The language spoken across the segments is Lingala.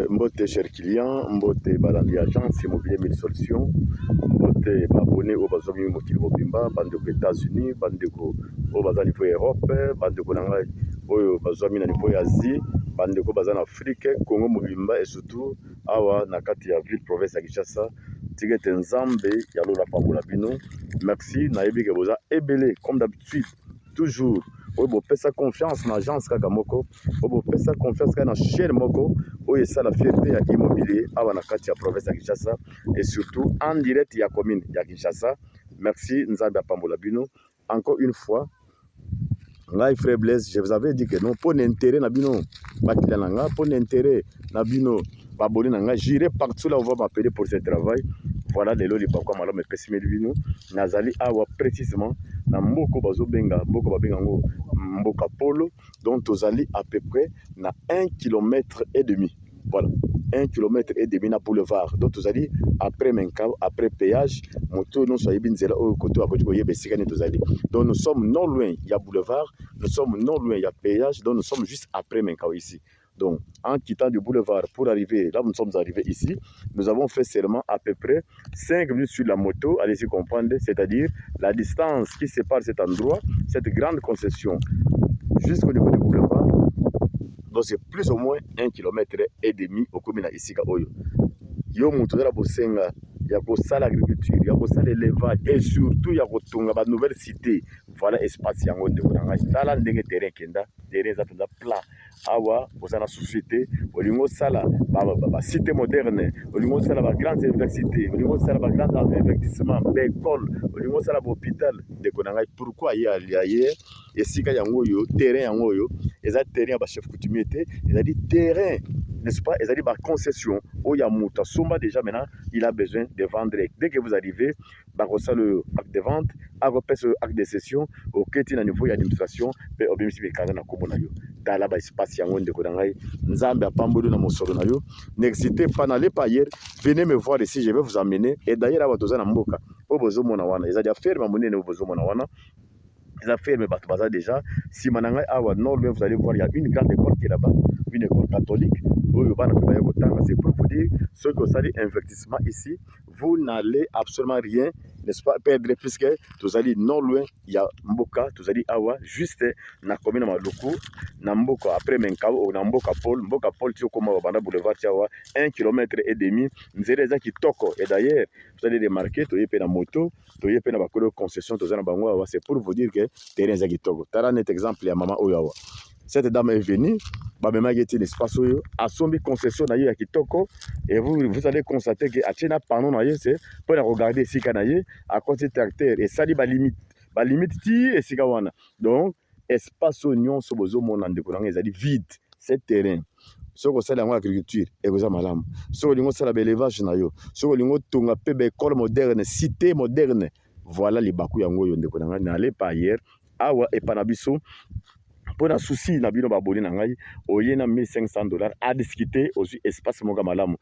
Mbote cher client, mbote balandi agence immobilier 1000 solutions, mbote abonné au bazomi mokili mobimba, bandeko États-Unis, bandeko au baza niveau Europe, bandeko nanga oyo bazomi na niveau Asie, bandeko baza en Afrique, Congo mobimba et surtout awa na kati ya ville province ya Kinshasa, tigete nzambe ya lola pambola bino. Merci na yebi ke boza ebele comme d'habitude toujours. Oui, bon, pesa confiance dans l'agence Kakamoko. Oui, bon, pesa confiance dans la chaîne Moko. Oui, ça la fierté à immobilier à Wanakati, à province de Kinshasa. Et surtout, en direct, il y a commune, il y a Kinshasa. Merci, Nzabia Pambola Bino. Encore une fois, Ngai frère Blaise, je vous avais dit que non, pour l'intérêt, Nabino, Bakilananga, pour l'intérêt, Nabino, Baboni Nanga, j'irai partout là où on va m'appeler pour ce travail. Voilà les lots, les bakwa malo me pessimé bino. Nazali awa précisément na mboko bazo benga, mboko babengango mboka polo, donc tozali à peu près na 1,5 km. Voilà, 1,5 km na boulevard. Donc tozali après Menka, après péage, moto non soyez binzela au côté à côté de Bessikane tozali. Donc nous sommes non loin, il y a boulevard, nous sommes non loin, il y a péage, donc nous sommes juste après Menka ici. Donc, en quittant du boulevard pour arriver, là où nous sommes arrivés ici, nous avons fait seulement à peu près 5 minutes sur la moto, allez-y comprendre, c'est-à-dire la distance qui sépare cet endroit, cette grande concession, jusqu'au niveau du boulevard. Donc, c'est plus ou moins 1,5 km au commune ici. Yo moutouza la bosenga, ya kosa l'agriculture, ya kosa l'élevage et surtout ya kotunga ba nouvelle cité. Voilà espace yango de konanga. Tala ndenge terrain kenda, terrain za tunda plat. Awa bosana société, olingo sala ba cité moderne, olingo sala ba grande université, olingo sala ba grande investissement, ba école, olingo sala ba hôpital de konanga. Pourquoi y aller et si ka yango yo terrain yango yo, eza terrain ba chef coutumier té, eza dit terrain, n'est-ce pas? Eza dit ba concession. Oyamuta Somba déjà maintenant, il a besoin de vendre. Dès que vous arrivez, barossa le acte de vente, agopes le acte de cession, au quête na niveau d'administration, pe obimisi be kaza na komona yo. Dans ba espace yango ndeko nangai, nzambe apambolo na mosolo na yo. N'hésitez pas n'allez pas hier, venez me voir ici, je vais vous emmener. Et d'ailleurs abatoza na mboka, obozo mona wana, eza dia faire mamonene obozo mona wana. Les affaires mais baza déjà si mananga awa nord vous allez voir il y a une grande école qui est là-bas, une école catholique. C'est pour vous dire ceux qui ont sali investissement ici, vous n'allez absolument rien, n'est-ce pas, perdre puisque vous allez non loin, il y a Mboka, vous allez awa juste na commune Maloko, na Mboka après Menkao ou na Mboka Paul tu comme banda boulevard tiawa 1,5 km nzereza qui toko. Et d'ailleurs vous allez remarquer tu y na moto, tu y na bakolo concession tu na bango, c'est pour vous dire que terrain za kitoko. Tala net exemple ya maman Oyawa. Cette dame est venue, Babema Geti l'espace où a sombi concession na ya kitoko et vous allez constater que Achena pardon na c'est pour regarder ici kanaye à côté tracteur et ça dit ba limite ti et sikawana. Donc espace union so bozo mona ndeko na ezali vide, c'est terrain. Soko sala ngwa agriculture et goza malamu. Soko lingo sala élevage na yo. Soko lingo tonga pe be école moderne, cité moderne. Voilà les baku yango yo ndeko na n'allez pas ailleurs. Awa et panabiso pour un souci na bino baboni na ngai oyena $1,500 à discuter aussi espace moga malamu.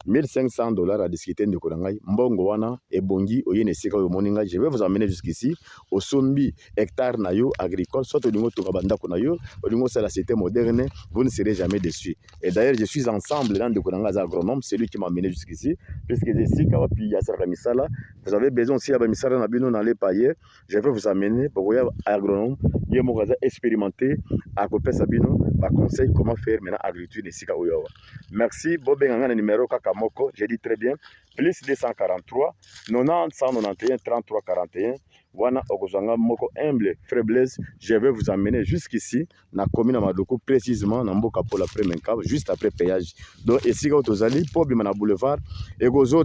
$1,500 à discuter de Korangai, Mbongo wana, Ebongi, Oyene Seka Moninga. Je vais vous amener jusqu'ici, au Sombi, hectare Nayo, agricole, soit au Lingo Tokabanda Konayo, au Lingo c'est la cité moderne, vous ne serez jamais déçus. Et d'ailleurs, je suis ensemble dans de Korangas agronome, c'est lui qui m'a amené jusqu'ici, puisque je suis Kawapi Yasser Misala. Vous avez besoin aussi à Misala Nabino dans les paillers, je vais vous amener pour voir agronome, Yemogaza expérimenté, à Kopé Sabino, par conseil comment faire maintenant agriculture de Sika Oyawa. Merci, Bobenganga numéro Kakamoko, j'ai dit très bien, plus 243, 90 191 33 41. Wana Okozanga Moko humble, frère Blaise, je vais vous emmener jusqu'ici, dans la commune de Madoko, précisément dans Mboka pour l'après Menka, juste après péage. Donc, ici, quand vous allez, pour le boulevard, et vous avez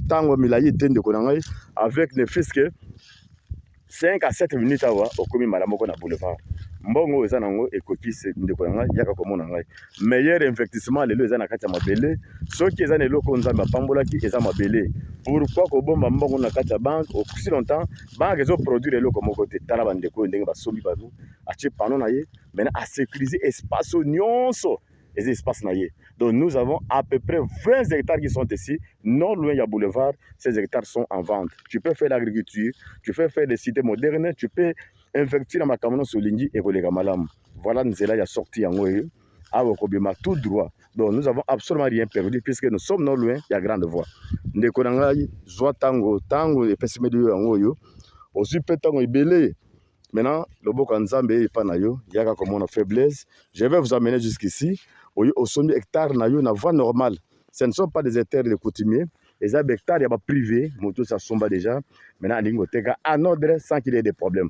tango milayi tende konangai, avec ne fils que 5 à 7 minutes au commune Malamoko na boulevard. mbongo eza nango ekokise ndeko nanga yaka komona ngai meilleur investissement lelo eza na kati ya mabele soki eza na eloko nzambe apambolaki eza mabele pourquoi kobomba mbongo na kati ya banque aussi longtemps banque ezoproduire eloko moko te tala bandeko oyo ndenge basombi bato atie pano na ye maintenant asécuriser espace nyonso eza espace na ye. Donc nous avons à peu près 20 hectares qui sont ici, non loin du boulevard. Ces hectares sont en vente. Tu peux faire l'agriculture, tu peux faire des cités modernes, tu peux investir dans ma camion sur l'Indi et les Gamalam. Voilà, nous sommes là, sorti en Oyo, à Okobima, tout droit. Donc nous n'avons absolument rien perdu puisque nous sommes non loin, il y a grande voie. Nous avons Zoa Tango, Tango, et Pessime de Angoyo, aussi peu Tango et Belé. Maintenant, le Bokanzambe et Panayo, il y a comme une faiblesse. Je vais vous amener jusqu'ici. Au sommet hectare na yo na voie normale. Ce ne sont pas des hectares de coutumiers. Les hectares, il y a pas privé. Moto ça somba déjà. Maintenant, l'ingotega en ordre sans qu'il y ait des problèmes.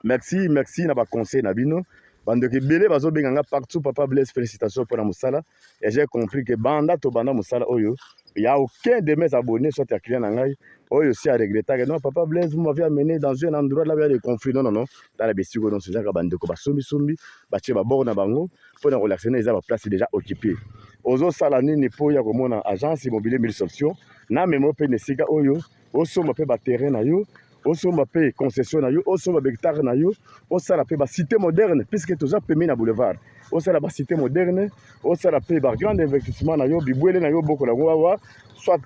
Merci, merci na ba conseil na bino. Bande ke belé bazo benganga partout papa Blaise félicitations pour la musala. Et j'ai compris que banda to banda musala oyo. Il n'y a aucun de mes abonnés soit à client nangai. Oyo aussi à regretter que non papa Blaise vous m'avez amené dans un endroit là où il y a des conflits. Non non non. Dans la bestigo non c'est déjà bande ko ba sombi ba tie ba bord na bango pour na relaxer les a place déjà occupée. Ozo sala nini po ya komona agence immobilier mille solutions. Na memo pe nesika oyo. Oso mo pe ba terrain na yo. Oso mo pe concession na yo. Oso mo hectare na yo. Oso la pe ba cité moderne puisque tout ça permis na boulevard. Oso la ba cité moderne. Oso la pe ba grand investissement na yo bibwele na yo boko la ngwa soit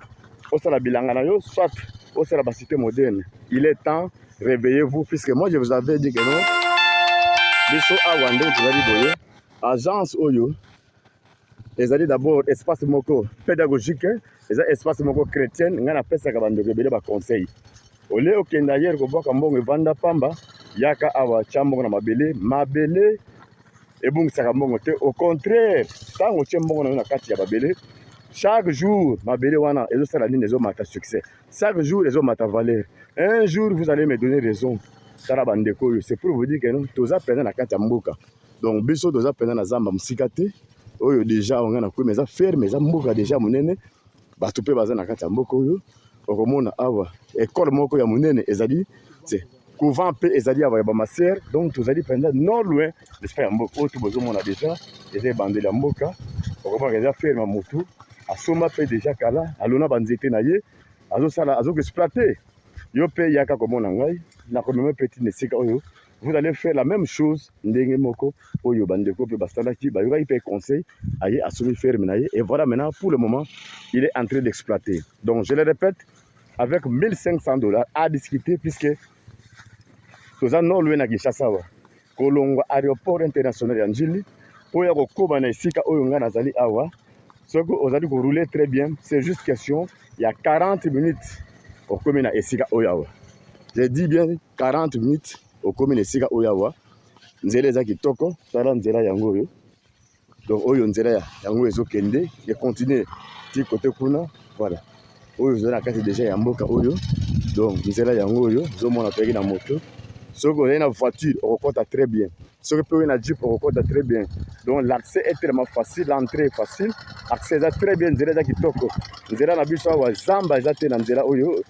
oso la bilanga na yo soit oso la ba cité moderne. Il est temps, réveillez-vous puisque moi je vous avais dit que non. Biso awande tuzali boye agence oyo ezali d'abord espace moko pédagogique, espace moko chrétien, nga na pesa ka bando kebele ba conseil. Ole okenda hier ko boka mbongo evanda pamba yaka awa chambo na mabele ebungisaka mbongo te, au contraire tango tie mbongo na kati ya mabele chaque jour mabele wana ezosala nini ezomata succès, chaque jour ezomata valeur. Un jour vous allez me donner raison. Tala bandeko yo, c'est pour vous dire que non toza pena na kati ya mboka. Donc biso toza pena na zamba musika te oyo déjà on a mais ça ferme ça mboka déjà monene bato pe baza na kati ya mboka oyo okomona awa école moko ya monene ezali c'est couvent pe ezali awa ba maser donc tozali penda non loin l'espace ya mboka oyo tozomona déjà ezali bandeli ya mboka okomona déjà ferme motu asomba pe déjà kala alona banzete na ye azosala exploiter yo pe yaka komona ngai na komema petit nesika oyo. Vous allez faire la même chose ndenge moko oyo bandeko pe basalaki ba yoka pe conseil aye assomi ferme na ye et voilà maintenant pour le moment il est en train d'exploiter. Donc je le répète avec $1500 à discuter puisque toza non loin na Kinshasa wa kolongwa aéroport international ya Njili oya kokoba na esika oyo nga nazali awa soko ozali ko rouler très bien, c'est juste question il y a 40 minutes au komi na esika oyo awa. Je dis bien 40 minutes au commune esika oyawa nzela eza kitoko tala nzela yango oyo donc oyo nzela yango ezokende et continuer ti côté kuna voilà oyo zona kati déjà ya mboka oyo donc nzela yango oyo zomona peki na moto soko on a une voiture on compte très bien soko pe na jeep on compte très bien donc l'accès est tellement facile, l'entrée est facile, accès est très bien nzela eza kitoko nzela na biso wa zamba eza te na nzela oyo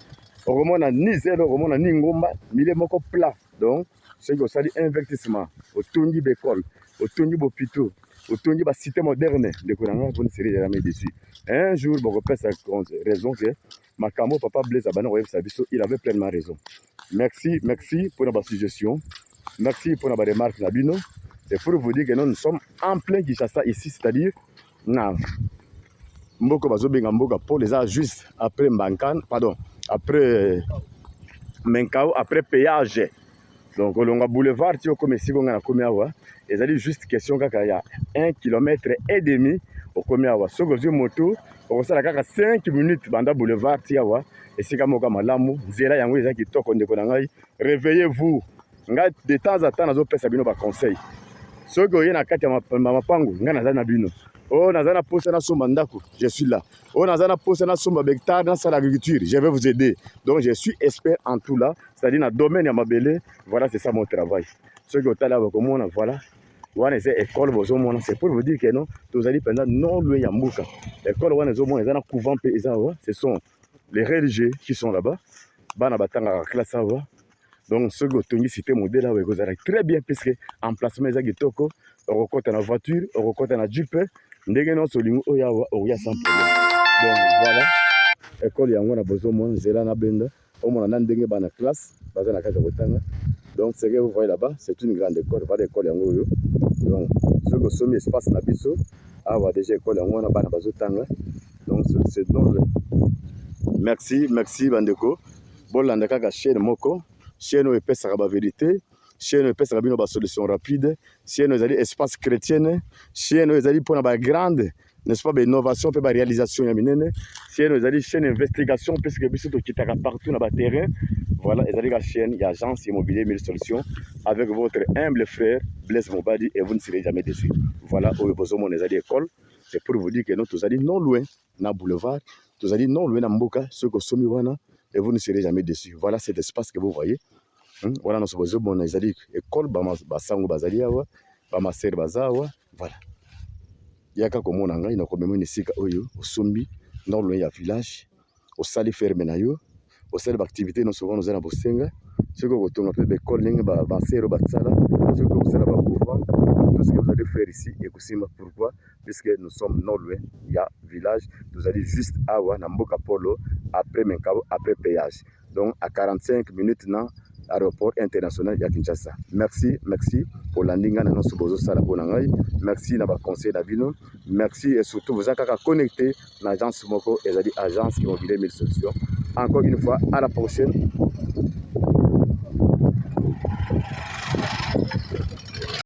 okomona ni zelo okomona ni ngomba mile moko plat. Donc c'est que ça dit investissement otongi bécole otongi bopito otongi ba cité moderne de konanga vous ne serez jamais déçu. Un jour beaucoup peut ça raison que makambo papa Blaise abana oyebi sabiso il avait pleinement raison. Merci pour la suggestion, merci pour la remarque na bino. C'est pour vous dire que nous sommes en plein Kinshasa ici, c'est-à-dire na mboko bazobenga mboka pour les juste après Mbankan pardon après Menkao, après péage. Donc, on a boulevard, tu comme ici, on a commis awa. Et ça dit juste question qu'il y a 1,5 km au commis awa. Ce que je moto, on a 5 minutes dans boulevard, tu awa. Et c'est comme on a malamu, zéla yango ezaki kitoko ndeko na ngai. Réveillez-vous. Nga de temps à temps nazo pesa bino ba conseil. Ce que y na kati ya mapango, nga nazana na bino. Oh, nazana posa na somba ndako, je suis là. Oh, nazana posa na somba hectare dans l'agriculture, je vais vous aider. Donc, je suis expert en tout là, c'est-à-dire dans le domaine de ma belle. Voilà, c'est ça mon travail. Ce que tu as là, voilà. Voilà, c'est école, c'est pour vous dire que non, vous allez pendant non loin à Mouka. L'école, ce sont les religieux qui sont là-bas. Bana batanga classe, Donc ceux qui ont cité modèle là vous avez très bien puisque emplacement ezaki toko okokota na voiture okokota na jeep ndenge non solingo oya sans problème. Donc voilà école yango na besoin mon zela na benda au moins na ndenge ba na classe baza na kaka kotanga. Donc ce que vous voyez là-bas c'est une grande école, voilà école yango yo. Donc ceux qui sont espace na biso awa déjà école yango na bana bazotanga. Donc c'est donc merci bandeko bolanda kaka chaîne moko chaîne oyo epesaka ba vérité chaîne oyo epesaka bino ba solution rapide chaîne oyo ezali espace chrétienne chaîne oyo ezali mpona ba grande n'est-ce pas ba innovation pe ba réalisation ya minene chaîne oyo ezali chaîne investigation puisque biso tokitaka partout na ba terrain. Voilà ezali ka chaîne ya agence immobilier Mille Solutions avec votre humble frère Blaise Mobadi et vous ne serez jamais déçus. Voilà oyo bozomona ezali école. C'est pour vous dire que nous tozali non loin na boulevard tozali non loin na mboka ceux qui sont wana et vous ne serez jamais déçus. Voilà cet espace que vous voyez. Voilà notre besoin bon ezali école ba sango bazali awa ba master bazawa. Voilà yaka komona ngai na komema ni sika oyo osombi non loin ya village osali ferme na yo osali ba activité non souvent nous na bosenga ceux qui kotonga pe école ninga ba master batsala ceux qui osala ba couvent tout ce que vous allez faire ici et kusima pourquoi puisque nous sommes non loin il y a village nous allons juste awa na mboka polo après Menkabo après péage donc à 45 minutes na aéroport international ya Kinshasa. Merci pour landing na notre bozo sala pour ngai. Merci na ba conseil na bino. Merci et surtout vous êtes connecté na agence moko ezali agence immobilier Mille Solutions. Encore une fois à la prochaine.